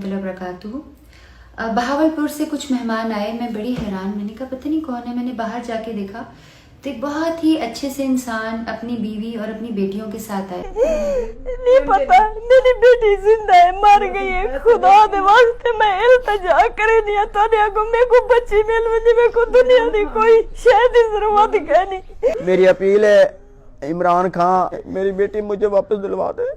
वरहमतुल्लाहि वबरकातुहू। बहावलपुर से कुछ मेहमान आए, मैं बड़ी हैरान, मैंने कहा पता नहीं कौन है। मैंने बाहर जाके देखा तो एक बहुत ही अच्छे से इंसान अपनी बीवी और अपनी बेटियों के साथ आए। नहीं पता मेरी बेटी जिंदा है मर गई है, खुदा दे वास्ते मैं इल्तिजा करे नहीं तोने को मेरे को बच्ची मिल मुझे मेरे को दुनिया दी कोई शायद की जरूरत कहनी। मेरी अपील है इमरान खान, मेरी बेटी मुझे वापस दिलवा दे।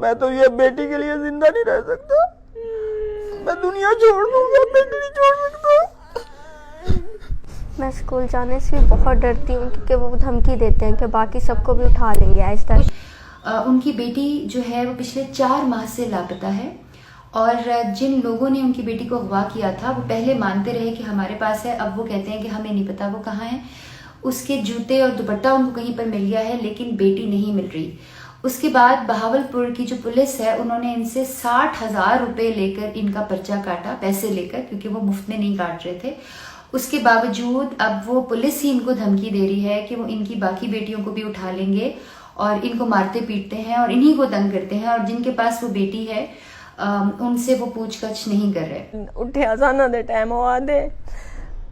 मैं तो ये बेटी के लिए जिंदा नहीं रह सकता, मैं दुनिया छोड़ दूंगा, बेटी नहीं छोड़ सकता। मैं स्कूल जाने से भी बहुत डरती हूँ क्योंकि वो धमकी देते हैं कि बाकी सबको भी उठा लेंगे आहिस्ता। उनकी बेटी जो है वो पिछले 4 माह से लापता है और जिन लोगों ने उनकी बेटी को अगवा किया था वो पहले मानते रहे कि हमारे पास है, अब वो कहते हैं कि हमें नहीं पता वो कहाँ है। उसके जूते और दुपट्टा उनको कहीं पर मिल गया है लेकिन बेटी नहीं मिल रही। उसके बाद बहावलपुर की जो पुलिस है उन्होंने इनसे 60,000 रुपये लेकर इनका पर्चा काटा, पैसे लेकर, क्योंकि वो मुफ्त में नहीं काट रहे थे। उसके बावजूद अब वो पुलिस ही इनको धमकी दे रही है कि वो इनकी बाकी बेटियों को भी उठा लेंगे और इनको मारते पीटते हैं और इन्हीं को तंग करते हैं, और जिनके पास वो बेटी है उनसे वो पूछताछ नहीं कर रहे। उठे अजाना दे टाइम वो आदे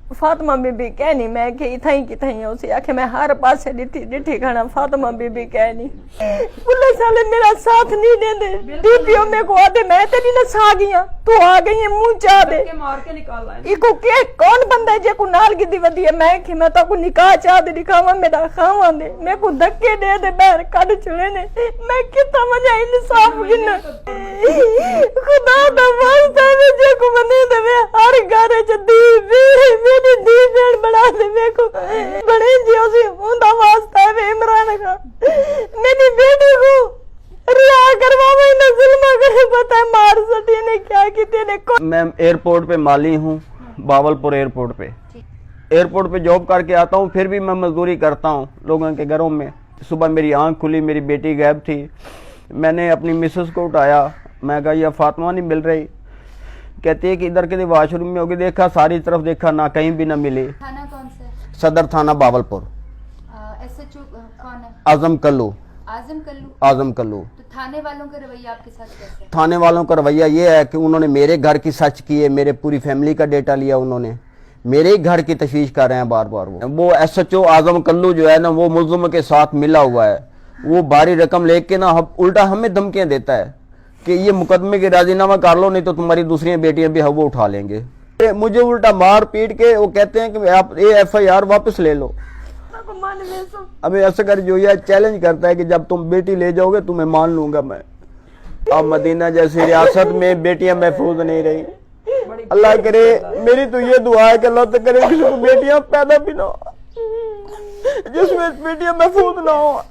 फातिमा बीबी कहनी मैं कि इथाई किथाई उसे आखे मैं हर पासे डिठी खाना फातिमा बीबी कहनी। पुलिस वाले मेरा साथ नहीं देंदे, डीपीओ में को आदे मैं तेरी न सा गईया तू आ गई है मुंह चा दे मार के निकाल आए। इको के कौन बंदा है जे को नाल गिदी वदी है मैं कि मैं तो को निकाह चा दे दिखावा मेरा खावा दे मैं को धक्के दे दे बाहर काट चले ने मैं कितना मजा इंसाफ गिन खुदा दा वास्ता में जे को बने दे हर घर च दी मेरी दी बेड़ बना दे मेरे को बड़े जियो से उनका वास्ता है इमरान खान मेरी बेटी को रिहा करवावा ना जुल्म करे पता है मार सटी ने क्या किते ने। मैं एयरपोर्ट पे माली हूँ, बावलपुर एयरपोर्ट पे जॉब करके आता हूँ, फिर भी मैं मजदूरी करता हूँ लोगों के घरों में। सुबह मेरी आंख खुली, मेरी बेटी गायब थी। मैंने अपनी मिसेस को उठाया, मैं कहा यह फातिमा नहीं मिल रही। कहती है कि इधर के वॉशरूम में होगी, देखा सारी तरफ देखा ना कहीं भी ना मिली। थाना कौन सा? सदर थाना बावलपुर। SHO कौन है? आजम कल्लू। आजम कल्लू। तो थाने वालों का रवैया आपके साथ कैसा है? थाने वालों का रवैया ये है कि उन्होंने मेरे घर की सर्च की है, मेरे पूरी फैमिली का डेटा लिया, उन्होंने मेरे ही घर की तशवीश कर रहे हैं बार बार। वो SHO आजम कल्लू जो है ना वो मुल्ज़िम के साथ मिला हुआ है, वो भारी रकम लेके ना उल्टा हमें धमकियां देता है कि ये मुकदमे के राजीनामा कर लो नहीं तो तुम्हारी दूसरी बेटियां भी वो उठा लेंगे। मुझे उल्टा मार पीट के वो कहते हैं कि आप ये FIR वापस ले लो। अभी असगर जो है चैलेंज करता है कि जब तुम बेटी ले जाओगे तुम्हें मान लूंगा मैं। अब मदीना जैसी रियासत में बेटियां महफूज नहीं रही। अल्लाह करे, मेरी तो ये दुआ है कि अल्लाह तो करे किसी को बेटियां पैदा भी ना हो जिसमें बेटियां महफूज ना हो।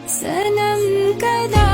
सनम कदा